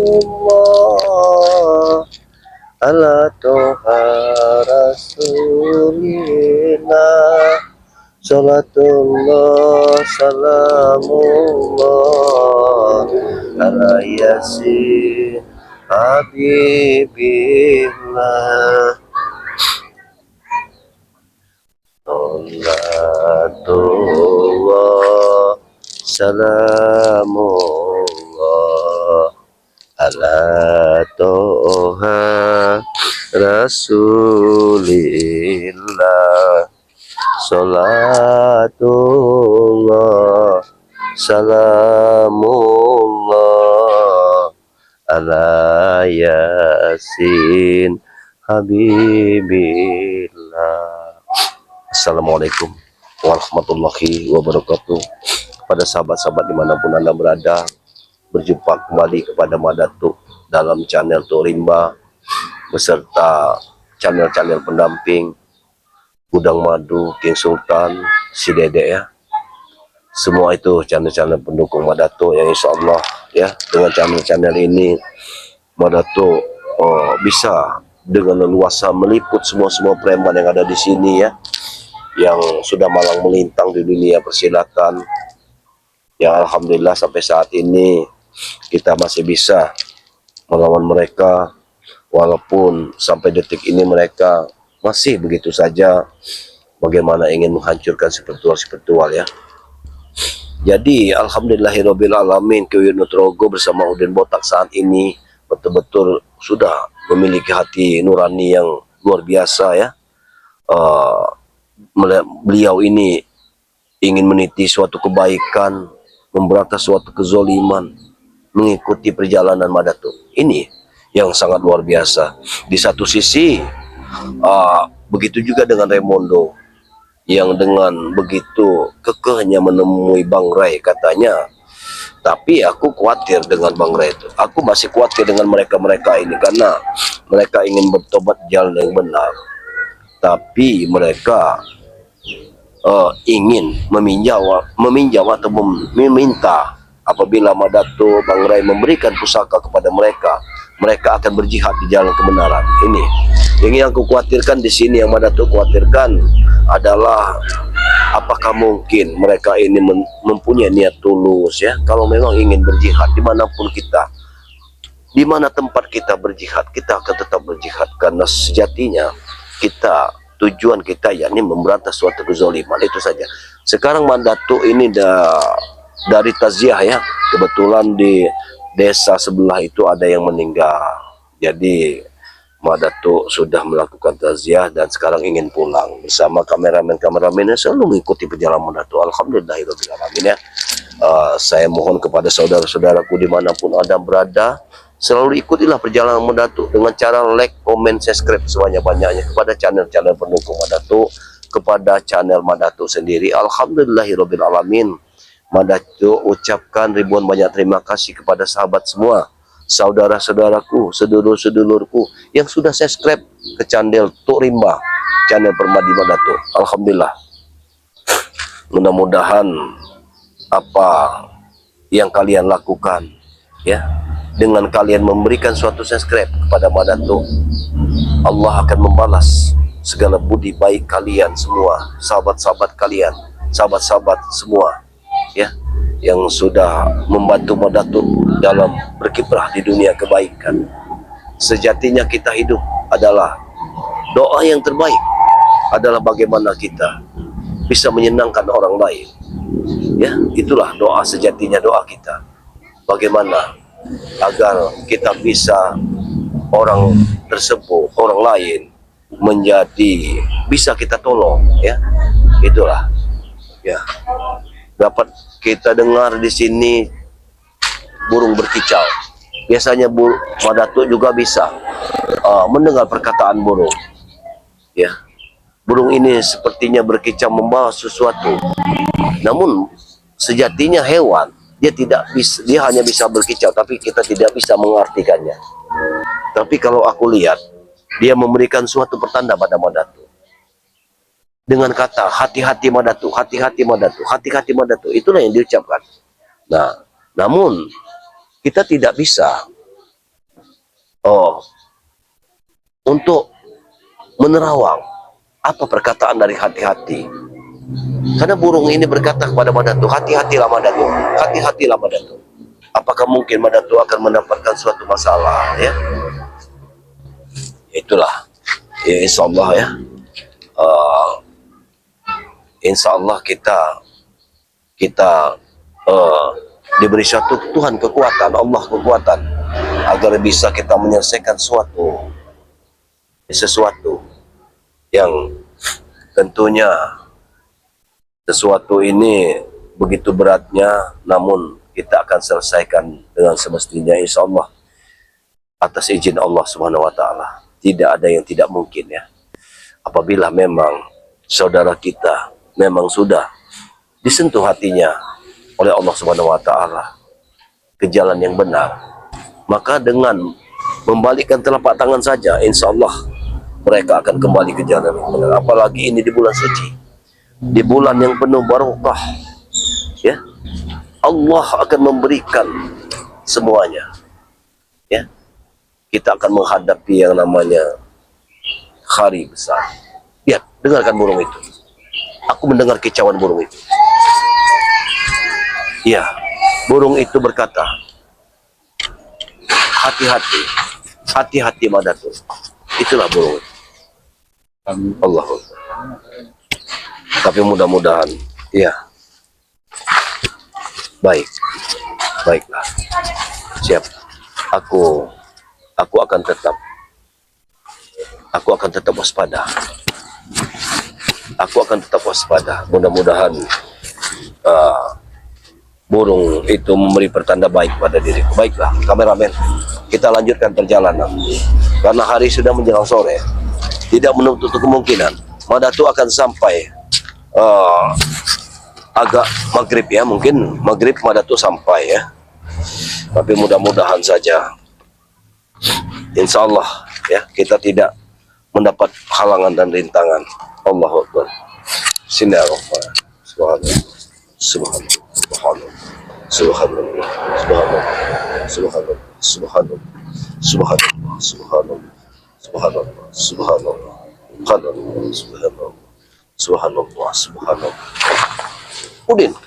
Salamullah ala toha rasulillah. Salatullah salamullah ala yasin habibillah. Salatullah salamullah ala toha rasulillah. Salatullah salamullah ala yasin habibillah. Assalamualaikum warahmatullahi wabarakatuh. Pada sahabat-sahabat dimanapun Anda berada, berjumpa kembali kepada Madatuk dalam channel Tok Rimba beserta channel-channel pendamping Gudang Madu, King Sultan, Si Dedek ya. Semua itu channel-channel pendukung Madatuk yang insya Allah ya, dengan channel-channel ini Madatuk bisa dengan leluasa meliput semua preman yang ada di sini ya, yang sudah malang melintang di dunia persilatan. Yang alhamdulillah sampai saat ini kita masih bisa melawan mereka, walaupun sampai detik ini mereka masih begitu saja bagaimana ingin menghancurkan spiritual ya. Jadi alhamdulillahirabbil alamin, Kyuyun Nutrogo bersama Udin Botak saat ini betul-betul sudah memiliki hati nurani yang luar biasa ya. Beliau ini ingin meniti suatu kebaikan, memberantas suatu kezoliman, mengikuti perjalanan Madatuk ini yang sangat luar biasa. Di satu sisi begitu juga dengan Raimondo yang dengan begitu kekehnya menemui Bang Ray katanya. Tapi aku khawatir dengan Bang Ray itu. Aku masih khawatir dengan mereka-mereka ini karena mereka ingin bertobat jalan yang benar. Tapi mereka ingin meminjam atau meminta apabila Madatuk Bang Ray memberikan pusaka kepada mereka, mereka akan berjihad di jalan kebenaran. Ini yang aku khawatirkan di sini, yang Madatuk khawatirkan adalah apakah mungkin mereka ini mempunyai niat tulus ya. Kalau memang ingin berjihad dimanapun kita, di mana tempat kita berjihad, kita akan tetap berjihad karena sejatinya kita, tujuan kita yakni memberantas suatu kezaliman, itu saja. Sekarang Madatuk ini dari taziah ya, kebetulan di desa sebelah itu ada yang meninggal. Jadi Madatuk sudah melakukan taziah dan sekarang ingin pulang bersama kameramen yang selalu mengikuti perjalanan Madatuk. Alhamdulillahirabbil alamin ya. Saya mohon kepada saudara-saudaraku dimanapun Anda berada, selalu ikutilah perjalanan Madatuk dengan cara like, comment, subscribe sebanyak-banyaknya kepada channel-channel pendukung Madatuk, kepada channel Madatuk sendiri. Alhamdulillahirabbil alamin. Madatuk ucapkan ribuan banyak terima kasih kepada sahabat semua, saudara-saudaraku, sedulur-sedulurku yang sudah subscribe ke channel Tok Rimba, channel Permadi Madatuk. Alhamdulillah. Mudah-mudahan apa yang kalian lakukan ya, dengan kalian memberikan suatu subscribe kepada Madatuk, Allah akan membalas segala budi baik kalian semua, sahabat-sahabat kalian, sahabat-sahabat semua ya, yang sudah membantu Madatuk dalam berkiprah di dunia kebaikan. Sejatinya kita hidup adalah doa yang terbaik adalah bagaimana kita bisa menyenangkan orang lain ya. Itulah doa sejatinya, doa kita bagaimana agar kita bisa orang tersebut, orang lain menjadi bisa kita tolong ya. Itulah ya. Dapat kita dengar di sini burung berkicau. Biasanya Madatuk juga bisa mendengar perkataan burung ya. Burung ini sepertinya berkicau membawa sesuatu, namun sejatinya hewan dia tidak bisa, dia hanya bisa berkicau tapi kita tidak bisa mengartikannya. Tapi kalau aku lihat, dia memberikan suatu pertanda pada Madatuk dengan kata hati-hati Madatuk, hati-hati Madatuk, hati-hati Madatuk. Itulah yang diucapkan. Nah, namun kita tidak bisa Oh, untuk menerawang apa perkataan dari hati-hati. Karena burung ini berkata kepada Madatu, hati-hatilah Madatu, hati-hatilah Madatu. Apakah mungkin Madatu akan mendapatkan suatu masalah, ya? Itulah, ya, insya Allah ya. Insya Allah kita diberi suatu Tuhan kekuatan, Allah kekuatan, agar bisa kita menyelesaikan sesuatu yang tentunya sesuatu ini begitu beratnya, namun kita akan selesaikan dengan semestinya insya Allah atas izin Allah Subhanahu wa taala. Tidak ada yang tidak mungkin ya. Apabila memang saudara kita memang sudah disentuh hatinya oleh Allah Subhanahu wa taala ke jalan yang benar, maka dengan membalikkan telapak tangan saja insya Allah mereka akan kembali ke jalan yang benar. Apalagi ini di bulan suci, di bulan yang penuh barokah, ya, Allah akan memberikan semuanya, ya. Kita akan menghadapi yang namanya hari besar. Lihat, dengarkan burung itu. Aku mendengar kicauan burung itu. Ya, burung itu berkata, hati-hati, hati-hati Madatu. Itulah burung itu. Allah. Tapi mudah-mudahan, ya, baiklah. Siap. Aku akan tetap waspada. Aku akan tetap waspada. Mudah-mudahan burung itu memberi pertanda baik pada diriku. Baiklah, kameramen, kita lanjutkan perjalanan. Karena hari sudah menjelang sore, tidak menutup kemungkinan Madatu akan sampai agak maghrib ya, mungkin maghrib Madatu sampai ya. Tapi mudah-mudahan saja, insya Allah ya, kita tidak mendapat halangan dan rintangan. Allahu Akbar. Bismillahirrahmanirrahim. Subhanallah, subhanallah, subhanallah, subhanallah, subhanallah, subhanallah, subhanallah, subhanallah, subhanallah, subhanallah, subhanallah, subhanallah, subhanallah, subhanallah. Udin,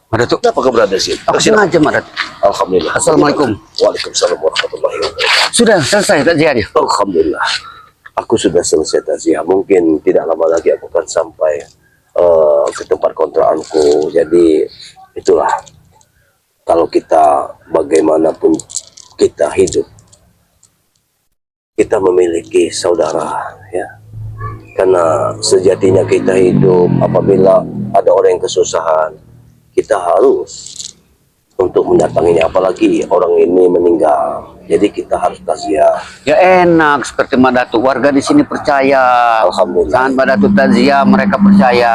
Madatu, kenapa kau berada di sini? aku sengaja Madatu. Alhamdulillah. Assalamualaikum. Waalaikumsalam warahmatullahi wabarakatuh. Sudah selesai takziahnya? Alhamdulillah. Aku sudah selesai takziah. Mungkin tidak lama lagi aku akan sampai ke tempat kontrakanku. Jadi itulah, kalau kita bagaimanapun kita hidup, kita memiliki saudara ya. Karena sejatinya kita hidup, apabila ada orang yang kesusahan, kita harus untuk mendatanginya, apalagi orang ini meninggal. Jadi kita harus takziah. Ya enak seperti Madatu, warga di sini percaya. Alhamdulillah. Saat Madatu takziah mereka percaya.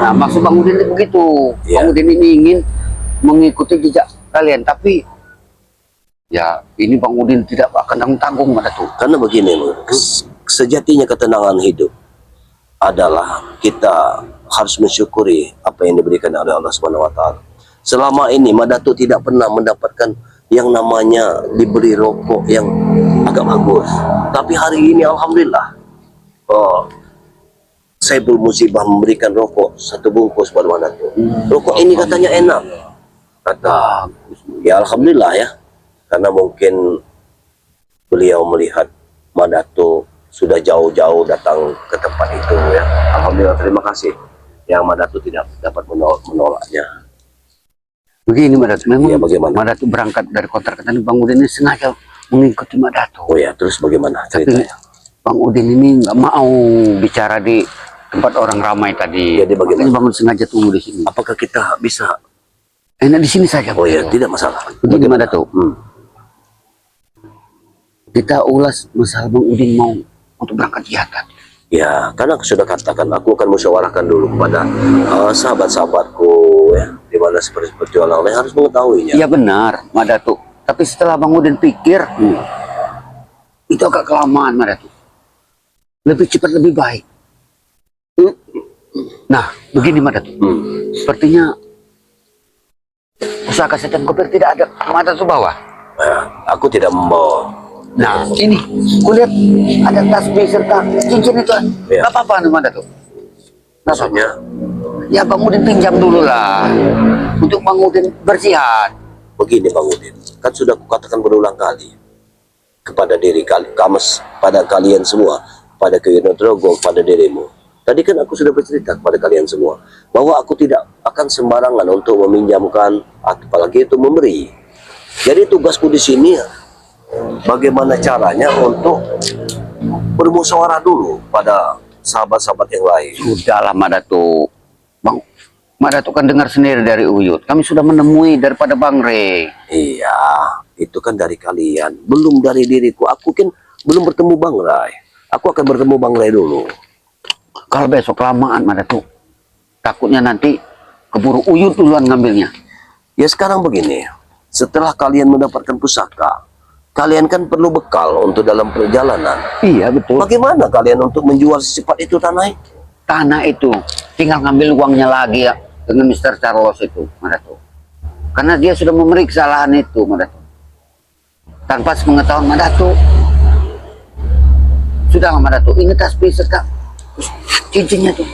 Nah, maksud Bang Udin itu begitu. Ya. Bang Udin ini ingin mengikuti jejak kalian, tapi ya ini Bang Udin tidak akan tanggung Madatu. Karena begini, sejatinya ketenangan hidup adalah kita harus mensyukuri apa yang diberikan oleh Allah Subhanahu wa taala. Selama ini Madatu tidak pernah mendapatkan yang namanya diberi rokok yang agak bagus. Tapi hari ini alhamdulillah, Saiful Musibah memberikan rokok 1 bungkus pada Madatu. Rokok ini katanya enak. Kata, ya alhamdulillah ya. Karena mungkin beliau melihat Madatu sudah jauh-jauh datang ke tempat itu ya. Alhamdulillah, terima kasih yang Madatu tidak dapat menolaknya. Begini Madatu, memang Ya, bagaimana? Madatu berangkat dari kontrakan Bang Udin ini sengaja mengikuti Madatu. Oh ya, terus bagaimana ceritanya? Bang Udin ini nggak mau bicara di tempat orang ramai tadi. Jadi bagaimana? Makanya Bang Udin sengaja tunggu di sini. Apakah kita bisa? Enak di sini saja. Oh ya, Madatu. tidak masalah. Begini Madatu, kita ulas masalah Bang Udin mau untuk berangkat jihad. Ya, karena aku sudah katakan, aku akan musyawarahkan dulu kepada sahabat-sahabatku ya, di mana seperti perjuangan lain harus mengetahuinya. Iya benar, Madatu. Tapi setelah Bang Udin pikir, itu agak kelamaan Madatu. Lebih cepat lebih baik. Nah, begini Madatu. Sepertinya usaha kesehatan koper tidak ada Madatu bawah. Aku tidak membawa Nah, ini kulihat ada tasbih serta cincin itu. Iya. Nggak apa-apa nih Madatuk. Maksudnya, Ya Bang Udin pinjam dulu lah untuk Bang Udin berjihad. begini Bang Udin, kan sudah kukatakan berulang kali kepada diri kamus, pada kalian semua, pada Kewinotrogo, pada dirimu. Tadi kan aku sudah bercerita kepada kalian semua bahwa aku tidak akan sembarangan untuk meminjamkan, apalagi itu memberi. Jadi tugasku di sini bagaimana caranya untuk bermusyawarah dulu pada sahabat-sahabat yang lain. Sudahlah Madatuk. Bang Madatuk kan dengar sendiri dari Uyut. Kami sudah menemui daripada Bang Rey. Iya, itu kan dari kalian, belum dari diriku. Aku kan belum bertemu Bang Ray. Aku akan bertemu Bang Ray dulu. Kalau besok kelamaan Madatuk. Takutnya nanti keburu Uyut duluan ngambilnya. Ya sekarang begini, setelah kalian mendapatkan pusaka, kalian kan perlu bekal untuk dalam perjalanan. Iya betul. Bagaimana kalian untuk menjual secepat itu tanah itu? Tanah itu tinggal ngambil uangnya lagi ya dengan Mr. Charles itu Madatuk. Karena dia sudah memeriksa lahan itu Madatuk. Tanpa sepengetahuan Madatuk. Sudahlah Madatuk, ini tasbih serta cincinnya tuh.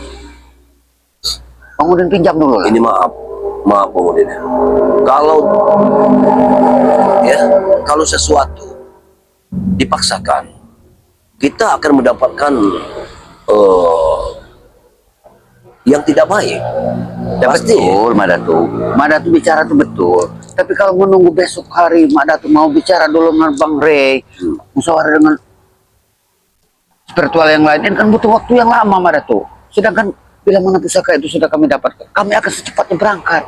Bang Udin pinjam dulu lah. Ini maaf Bang Udin. Kalau sesuatu dipaksakan, kita akan mendapatkan yang tidak baik. Ya Pasti. betul Madatuk. Madatuk bicara tuh betul. Tapi kalau menunggu besok hari Madatuk mau bicara dulu dengan Bang Rey, musyawarah dengan spiritual yang lain, ini kan butuh waktu yang lama Madatuk. Sedangkan bila mana pusaka itu sudah kami dapatkan, kami akan secepatnya berangkat.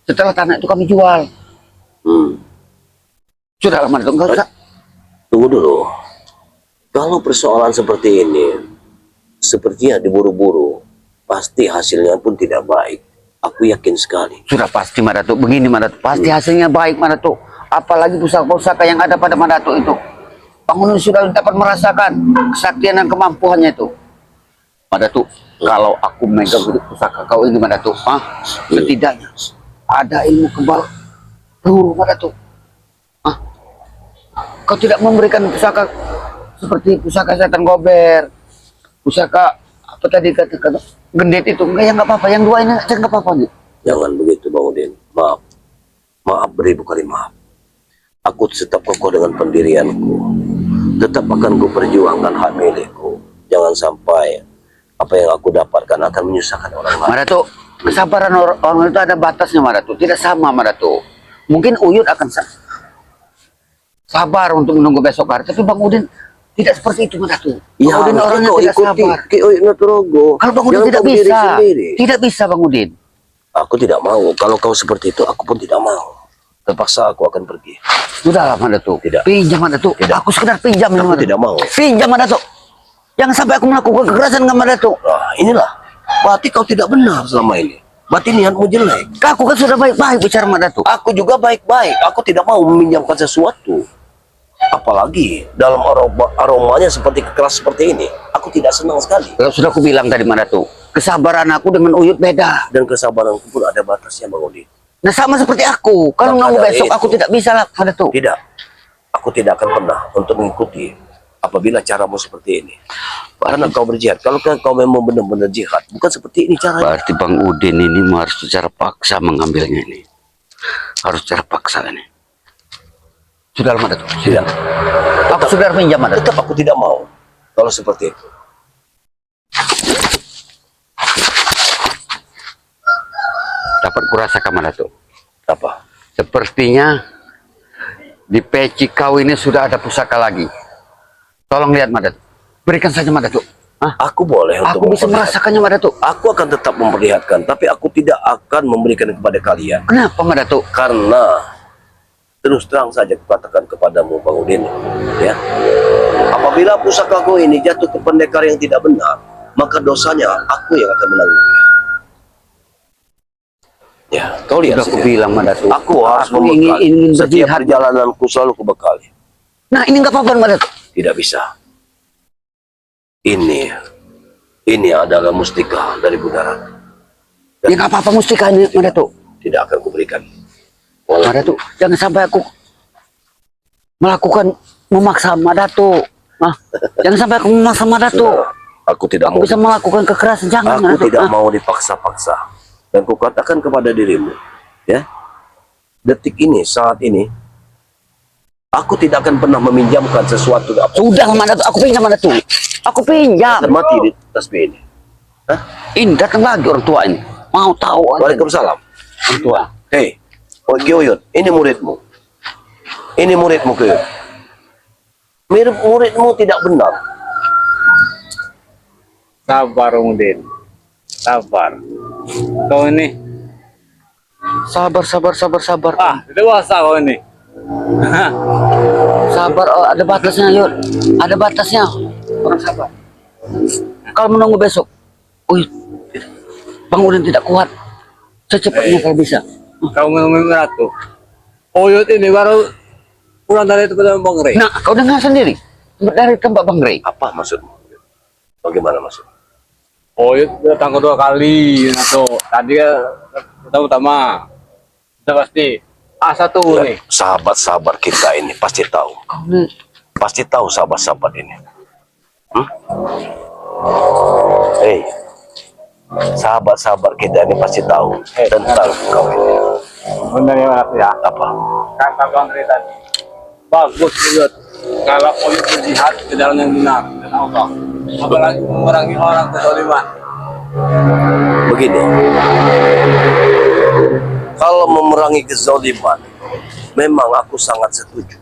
Setelah tanah itu kami jual. Sudahlah Madatuk, enggak usah. Tunggu dulu. Kalau persoalan seperti ini, sepertinya diburu-buru, pasti hasilnya pun tidak baik. Aku yakin sekali. Sudah pasti Madatuk, begini Madatuk, pasti hasilnya baik Madatuk. Apalagi pusaka-pusaka yang ada pada Madatuk itu. Bang Udin sudah dapat merasakan kesaktian dan kemampuannya itu. Madatuk, kalau aku memegang pusaka kau ini Madatuk, setidaknya ada ilmu kebal peluru Madatuk. Kau tidak memberikan pusaka seperti pusaka setan gober, pusaka apa tadi katakan gendet itu, enggak, ya nggak apa-apa, yang dua ini aja nggak apa-apa nih. Jangan begitu Bang Udin. Maaf beribu kali maaf. Aku tetap kokoh dengan pendirianku. Tetap akan ku perjuangkan hak milikku. Jangan sampai apa yang aku dapatkan akan menyusahkan orang lain. Madatuk, kesabaran orang itu ada batasnya Madatuk, tidak sama Madatuk. Mungkin Uyut akan sabar untuk menunggu besok hari, tapi Bang Udin tidak seperti itu Madatuk. Ya, Bang Udin orangnya tidak sabar. Kalau Bang Udin tidak bisa Bang Udin. Aku tidak mau. Kalau kau seperti itu, aku pun tidak mau. Terpaksa aku akan pergi. Sudahlah Madatuk. Tidak. Pinjam Madatuk. Tidak. Aku sekedar pinjam ini Aku Madatuk. tidak mau. Pinjam Madatuk. Jangan sampai aku melakukan kekerasan dengan Madatuk. Nah, inilah. Berarti kau tidak benar selama ini. Berarti niatmu jelek. Aku kan sudah baik-baik bicara Madatuk. Aku juga baik-baik. Aku tidak mau meminjamkan sesuatu. Apalagi dalam aromanya seperti keras seperti ini. Aku tidak senang sekali. Kalau sudah aku bilang tadi Madatuk, kesabaran aku dengan Uyut beda. Dan kesabaranku pun ada batasnya Bang Udin. Nah sama seperti aku. Kalau Maka nunggu dari besok itu, aku tidak bisa lah Madatuk. Tidak. Aku tidak akan pernah untuk mengikuti apabila caramu seperti ini. Karena kau berjihad. Kalau kau memang benar-benar jihad, bukan seperti ini caranya. Berarti Bang Udin ini harus secara paksa mengambilnya ini. Harus secara paksa ini. Sudah Madatuk. Tidak. Aku sudah pinjam Madatuk. Tetap aku tidak mau. Kalau seperti itu. Dapat kurasakan Madatuk. Apa? Sepertinya di peci kau ini sudah ada pusaka lagi. Tolong lihat Madatuk. Berikan saja Madatuk. Aku boleh Aku untuk bisa merasakannya Madatuk. Aku akan tetap memperlihatkan, tapi aku tidak akan memberikan kepada kalian. Kenapa Madatuk? Karena terus terang saja kukatakan kepadamu Bang Udin, ya. Apabila pusakaku ini jatuh ke pendekar yang tidak benar, maka dosanya aku yang akan menanggungnya. Ya, kau lihat Sudah aku sendiri. bilang Madatuk. Aku harus Aku membekal. ingin Setiap berjihad. perjalananku selalu kubekali. Nah ini nggak apa-apa Madatuk. Tidak bisa. Ini adalah mustika dari Budarat. Ya nggak apa-apa mustika ini Madatuk. Tidak akan kuberikan. Madatuk, jangan sampai aku melakukan memaksa Madato. Ah, jangan sampai aku memaksa Madato. Aku tidak Aku mau. bisa melakukan kekerasan, jangan Aku Madato. tidak mau dipaksa-paksa. Dan kukatakan kepada dirimu, ya, detik ini, saat ini, aku tidak akan pernah meminjamkan sesuatu. Sudah Madato, aku pinjam Madato. Aku pinjam. Termati di tasbih ini. Hah? Ini datang lagi orang tua ini. Mau tahu aja. Waalaikumsalam. Orang tua. Hei, Kiyuyut, ini muridmu. Ini muridmu, Kiyuyut. Muridmu tidak benar. Sabar Udin, sabar. Kau ini, Sabar. dewasa kau ini. Sabar, oh, ada batasnya, Yud. Ada batasnya. Orang sabar. Kalau menunggu besok, bangunan tidak kuat. Secepatnya kalau bisa. Kau ngomongin Ratu. Oyot ini baru pulang dari itu pada Bang Rey. Nah, kau dengar sendiri. Dari tempat Bang Rey. Apa maksudmu? Bagaimana maksud? Oyot datang kedua kali, Nato. Tadi pertama, sudah pasti. A1 nih. Sahabat-sahabat kita ini pasti tahu. Kau nih, Pasti tahu sahabat-sahabat ini. Hei, sahabat-sahabat kita ini pasti tahu tentang kau ini. Benar ya Ratu ya. Apa? Kata Bang Rey tadi. Bagus Oyot. Kalau Oyot berjihad ke jalan yang benar dan Allah. Apalagi memerangi orang kezaliman. Begini, kalau memerangi kezaliman, memang aku sangat setuju.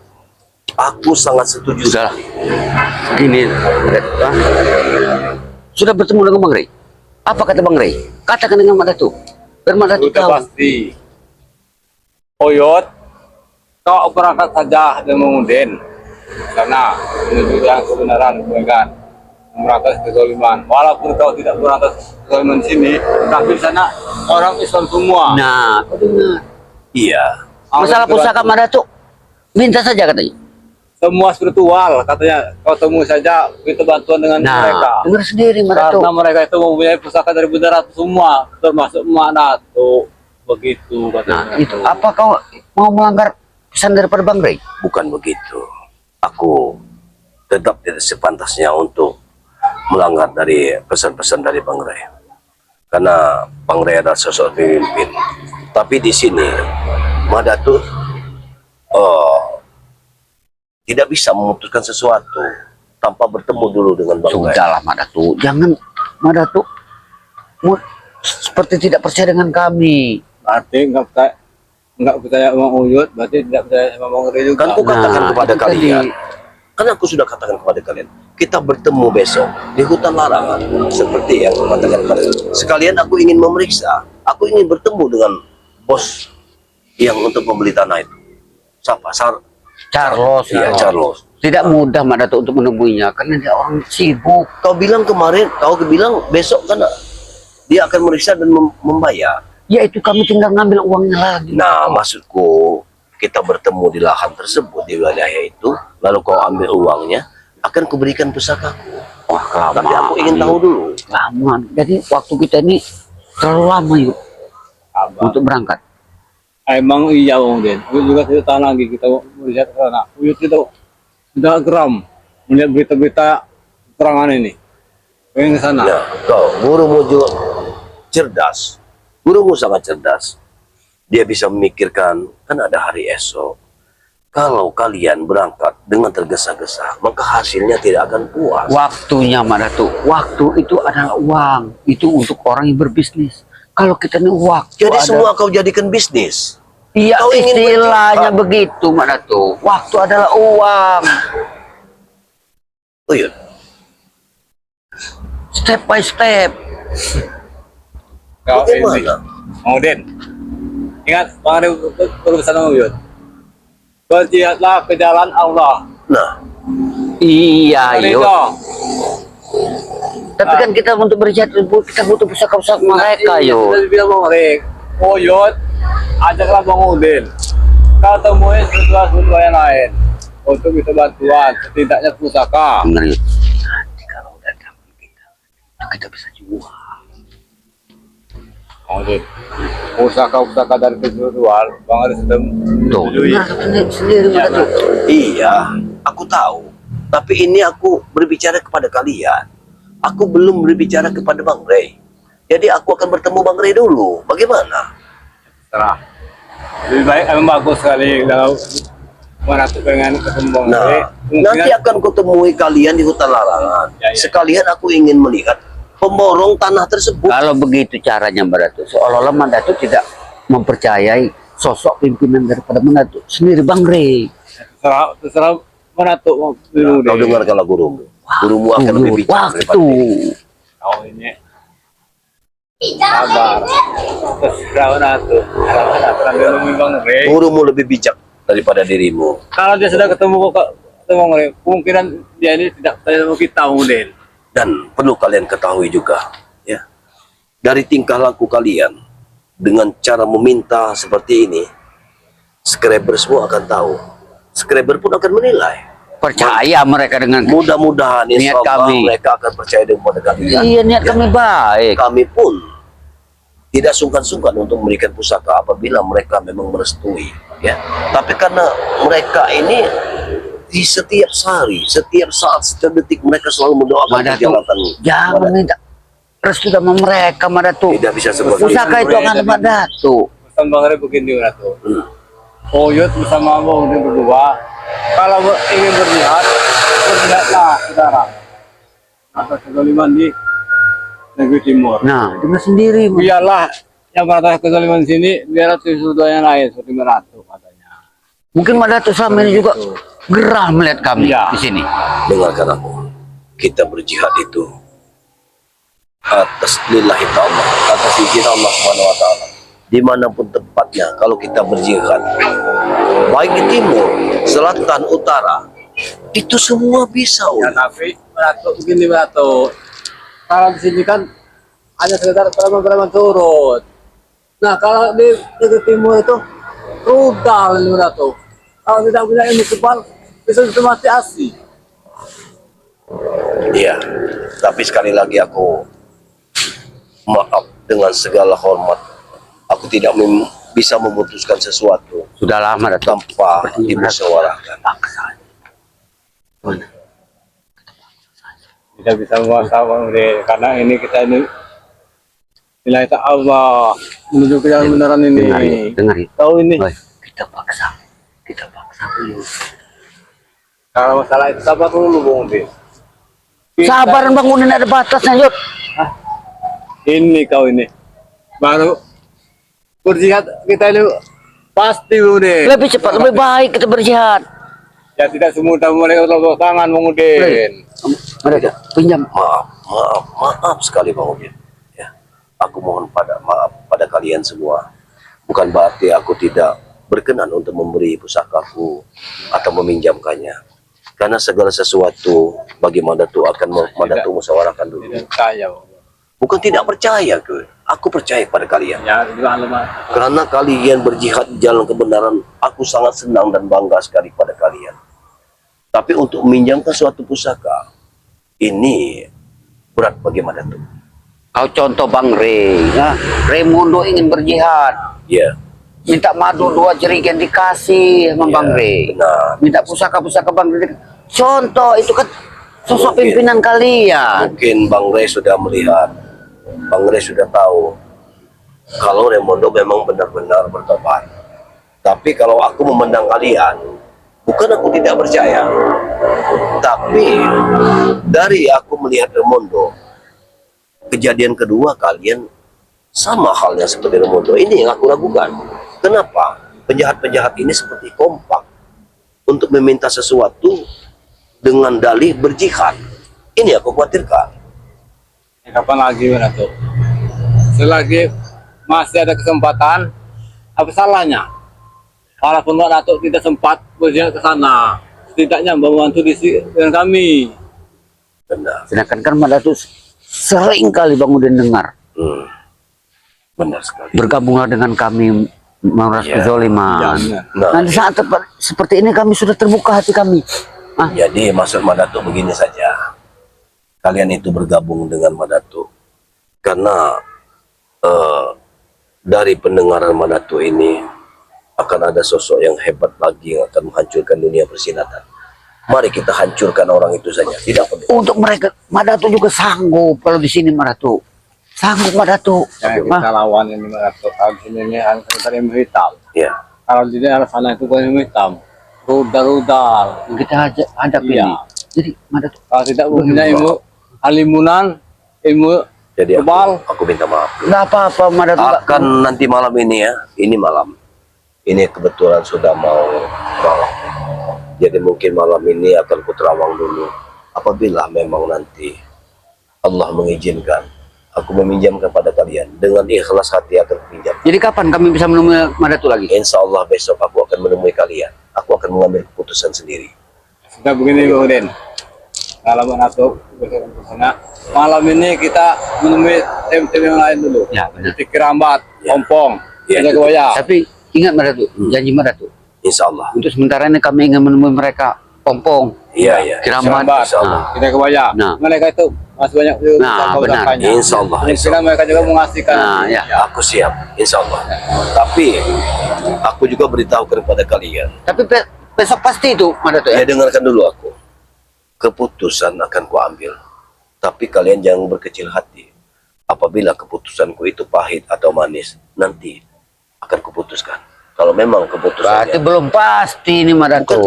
Aku sangat setuju. sudah. Gini, sudah bertemu dengan Bang Rey. Apa kata Bang Rey? Katakan dengan Madato. Biar Madato Sudah tahu. pasti. Oyot, kau berangkat saja dengan Udin. Karena menunjukkan kebenaran, bukan memerantas kezaliman. Walaupun kau tidak memerantas kezaliman di sini, tapi di sana orang Islam semua. Nah, kau dengar. Iya. Masalah pusaka Madato, minta saja katanya. Semua spiritual, katanya kau temui saja, minta bantuan dengan mereka. Nah, dengar sendiri Madato. Karena mereka itu mempunyai pusaka dari Bunda Ratu semua, termasuk Madato. Begitu Nah, katanya. itu apa kau mau melanggar pesan daripada Bang Rey? Bukan begitu. Aku tetap tidak sepantasnya untuk melanggar dari pesan-pesan dari Bang Rey. Karena Bang Rey adalah sosok pemimpin. Tapi di sini Madato tidak bisa memutuskan sesuatu tanpa bertemu dulu dengan Bang Rey. Sudahlah Madato, jangan Madato seperti tidak percaya dengan kami. Berarti nggak percaya sama Uyut, berarti tidak percaya sama Bang Rey juga. Kan aku katakan kepada itu kalian, tadi. kan aku sudah katakan kepada kalian, kita bertemu besok di hutan larangan seperti yang aku katakan kalian. Sekalian aku ingin memeriksa, aku ingin bertemu dengan bos yang untuk membeli tanah itu. Siapa? Carlos, Iya, Carlos. Tidak mudah Madato untuk menemuinya karena dia orang sibuk. Kau bilang kemarin, kau bilang besok kan dia akan meriksa dan membayar. Ya itu kami tinggal ngambil uangnya lagi. Nah, maksudku kita bertemu di lahan tersebut di wilayah itu, lalu kau ambil uangnya, akan kuberikan pusakaku. Wah, kelamaan. Tapi aku ingin tahu dulu. Kelamaan. Jadi waktu kita ini terlalu lama yuk Abang. untuk berangkat. Emang iya Bang Udin. Uyut juga tidak tahan lagi kita melihat ke sana. Uyut itu sudah geram melihat berita-berita perangan ini. Pengen ke sana. Nah, kau gurumu juga cerdas. Gurumu sangat cerdas. Dia bisa memikirkan, kan ada hari esok. Kalau kalian berangkat dengan tergesa-gesa, maka hasilnya tidak akan puas. Waktunya Madato. Waktu itu adalah uang. Itu untuk orang yang berbisnis. Kalau kita ini waktu Jadi ada- semua kau jadikan bisnis. Iya, Kau ingin istilahnya berjihad. begitu Madato. Waktu adalah uang. Uyut, Step by step. Kau ini. bagaimana? Bang Udin. Ingat Bang Rey berurusan sama Uyut. Berjihadlah ke jalan Allah. Nah, Iya, Ridho. yuk. Tapi kan kita untuk berjihad kita butuh pusaka-pusaka mereka, yuk. Tadi bilang Bang Rey, Uyut, ajaklah Bang Udin. Kau temui sesuatu yang lain untuk minta bantuan, setidaknya pusaka. Benar, yuk. Nanti kalau udah dapat kita bisa jual. Bang Udin, pusaka-pusaka dari spiritual, Bang Rey sudah Tuh, menyetujui. dengar sendiri Madato. iya. Aku tahu. Tapi ini aku berbicara kepada kalian. Aku belum berbicara kepada Bang Ray. Jadi aku akan bertemu Bang Ray dulu. Bagaimana? Terserah. Lebih baik emang bagus sekali kalau mana tuh pengen ketemu Bang Ray. Nah, nanti akan kutemui kalian di hutan larangan. Ya, ya. Sekalian aku ingin melihat pemborong tanah tersebut. Kalau begitu caranya Mbak Datuk, seolah-olah Mbak Datuk tidak mempercayai sosok pimpinan daripada Mbak Datuk sendiri, Bang Rey. Terserah mana tuh mau Nah, dulu kau deh. dengar kalau gurumu. Gurumu akan lebih bijak daripada Waktu. ini. Kau ini sabar. Terserah mana tuh. Terserah ketemu Bang Ray. Gurumu lebih bijak daripada dirimu. Kalau dia sudah ketemu Bang Ray, kemungkinan dia ini tidak ketemu kita mungkin. Dan perlu kalian ketahui juga, ya, dari tingkah laku kalian dengan cara meminta seperti ini, subscriber semua akan tahu. Subscriber pun akan menilai. Percaya mereka dengan Mudah-mudahan insya Niat Allah kami. mereka akan percaya kepada kalian. iya niat Ya. kami baik. Kami pun tidak sungkan-sungkan untuk memberikan pusaka apabila mereka memang merestui, ya. Tapi karena mereka ini di setiap hari, setiap saat, setiap detik mereka selalu mendoakan Mbak Datuk, perjalanan. jangan minta restu sama mereka, Mbak Datuk. Tidak bisa seperti Pusaka itu akan Mbak Datuk. Pesan Bang Ray begini mana tuh. Hmm. Oyot bersama Bang Ray berdua. Kalau ingin berjihad, berjihadlah sekarang. Atas kezaliman di negeri timur. Nah, dengar sendiri, Mbak. Biarlah yang beratas kezaliman sini, biarlah sesuatu yang lain seperti meratu katanya. Mungkin Mbak Datuk selama ini juga gerah melihat kami Iya. di sini. Dengarkan aku, kita berjihad itu atas lillahi ta'ala, atas izin Allah Subhanahu wa taala. Dimanapun tempatnya, kalau kita berjihad, baik di timur, selatan, utara, itu semua bisa. Ya tapi meratu begini meratu. Kalau di sini kan hanya sekitar preman-preman turun. Nah kalau di negeri timur itu rudal ini meratu. Kalau tidak punya ilmu kebal, bisa mati asli. Iya, tapi sekali lagi aku maaf dengan segala hormat. Aku tidak bisa memutuskan sesuatu Sudah lama Datuk. tanpa dimusyawarahkan. Tidak bisa menguasai Bang Ray karena ini kita ini nilai tak Allah menuju ke jalan benaran ini. Dengar ya. Tahu ini. Oi, kita paksa dulu. Kalau masalah itu sabar dulu Bang Ray. Sabar bangunin ada batasnya, Yud. Ini kau ini baru berjihad kita ini pasti Bang Ray. Lebih cepat, lebih baik kita berjihad. Ya tidak semudah mereka tepuk tangan Bang Udin. Mereka pinjam. Maaf sekali Bang Udin. Ya, aku mohon maaf pada kalian semua. Bukan berarti aku tidak berkenan untuk memberi pusakaku atau meminjamkannya. Karena segala sesuatu bagi Madatu akan Madatu musyawarahkan dulu. Tidak kaya Bang. Bukan tidak percaya ke, aku percaya pada kalian. Ya juga lemah. Karena kalian berjihad di jalan kebenaran, aku sangat senang dan bangga sekali pada kalian. Tapi untuk meminjamkan suatu pusaka, ini berat bagi Madatu. Kau contoh Bang Rey, ya. Raimundo ingin berjihad. Ya, Minta madu 2 jerigen dikasih sama Bang Rey. benar. Minta pusaka-pusaka Bang Rey. Contoh itu kan sosok Mungkin. pimpinan kalian. Mungkin Bang Rey sudah melihat, Bang Rey sudah tahu kalau Raimundo memang benar-benar bertobat. Tapi kalau aku memandang kalian, bukan aku tidak percaya, tapi dari aku melihat Raimundo, kejadian kedua kalian sama halnya seperti Raimundo. Ini yang aku ragukan. Kenapa? Penjahat-penjahat ini seperti kompak untuk meminta sesuatu dengan dalih berjihad. Ini aku khawatirkan. Ya, kapan lagi Bang? Selagi masih ada kesempatan, apa salahnya? Walaupun Bang Datuk tidak sempat berjihad ke sana, setidaknya membantu dengan kami. Benar. Sedangkan kan Mbak Datuk sering kali Bang Udin dengar. Hmm. Benar sekali. Bergabunglah dengan kami memeras Ya. kezoliman. Ya, benar. Nah di saat seperti ini kami sudah terbuka hati kami. Ah, Jadi maksud Madatu begini saja. Kalian itu bergabung dengan Madatu karena dari pendengaran Madatu ini akan ada sosok yang hebat lagi yang akan menghancurkan dunia persilatan. Mari kita hancurkan orang itu saja. Tidak perlu. Untuk mereka, Madato juga sanggup kalau di sini Madato. Sanggup Madato. Yang kita lawan ini Madato. Kalau di sini ini tadi hitam. Ya. Kalau di daerah sana itu bukan hitam. Rudal-rudal. Yang kita hadapi Iya. ini. Jadi Madato. Kalau tidak punya ilmu halimunan, ilmu Jadi kebal. aku minta maaf. Nggak apa-apa Madato. Akan nanti malam ini ya. Ini malam. Ini kebetulan sudah mau malam. Jadi mungkin malam ini akan kuterawang dulu. Apabila memang nanti Allah mengizinkan, aku meminjamkan pada kalian. Dengan ikhlas hati akan pinjam. Jadi kapan kami bisa menemui Madato lagi? Insya Allah besok aku akan menemui kalian. Aku akan mengambil keputusan sendiri. Sudah begini Bang Udin. Kalau Madato besok ke sana. Malam ini kita menemui tim-tim yang lain dulu. Ya, benar. Seperti Kerambat, Ya. Pompong, Ya, Jaga itu. Goya. Tapi ingat Madato, janji Madato. Insya Allah. Untuk sementara ini kami ingin menemui mereka. Pompong, Iya, iya. Kiramat. Kerambat, Insya Allah. kita kebaya. Nah. Mereka itu masih banyak Nah, benar. Insya Allah. Kira mereka juga mengasihkan. Nah, ya. Aku siap. Insya Allah. Tapi aku juga beritahu kepada kalian. Tapi besok pasti itu Madato Ya ya. dengarkan dulu aku. Keputusan akan kuambil. Tapi kalian jangan berkecil hati. Apabila keputusanku itu pahit atau manis, nanti akan kuputuskan. Kalau memang Berarti keputusannya belum pasti ini Madato.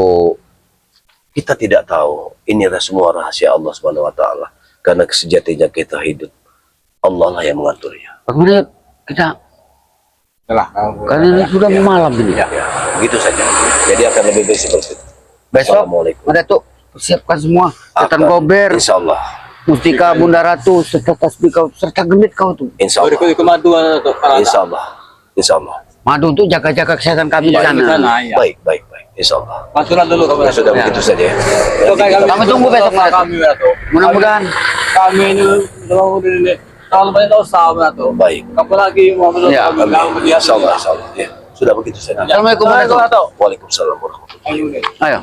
kita tidak tahu. Inilah semua rahasia Allah Subhanahu wa taala. Karena sejatinya kita hidup, Allah lah yang mengaturnya. Bagaimana kita? Telah. Karena ini sudah malam ini. Ya, begitu saja. Jadi akan lebih baik seperti itu. Besok Assalamualaikum. Madato persiapkan semua. Setan Akan. gober, Insya Allah. mustika Bunda Ratu, serta tasbih kau, serta gemit kau tuh. Insya Allah. Ikut madu Madato. Insya Allah. Insya Allah. Madu untuk jaga-jaga kesehatan kami di Di sana. sana, ya. Baik, baik, baik. Insya Allah. Masukan dulu Ya, kepada sudah begitu saja. Itu kayak Kami tunggu besok, Madato. Kami Madato. Mudah-mudahan. Kami ini Bang Udin ini kalau banyak dosa Madato. Baik. Kapan lagi mau berdoa? Ya, Kami Amin. melihat Insya Allah. Insya Allah. Ya. Sudah begitu saja. Assalamualaikum Madato. Waalaikumsalam warahmatullahi wabarakatuh. Ayo. Ayo,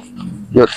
yuk.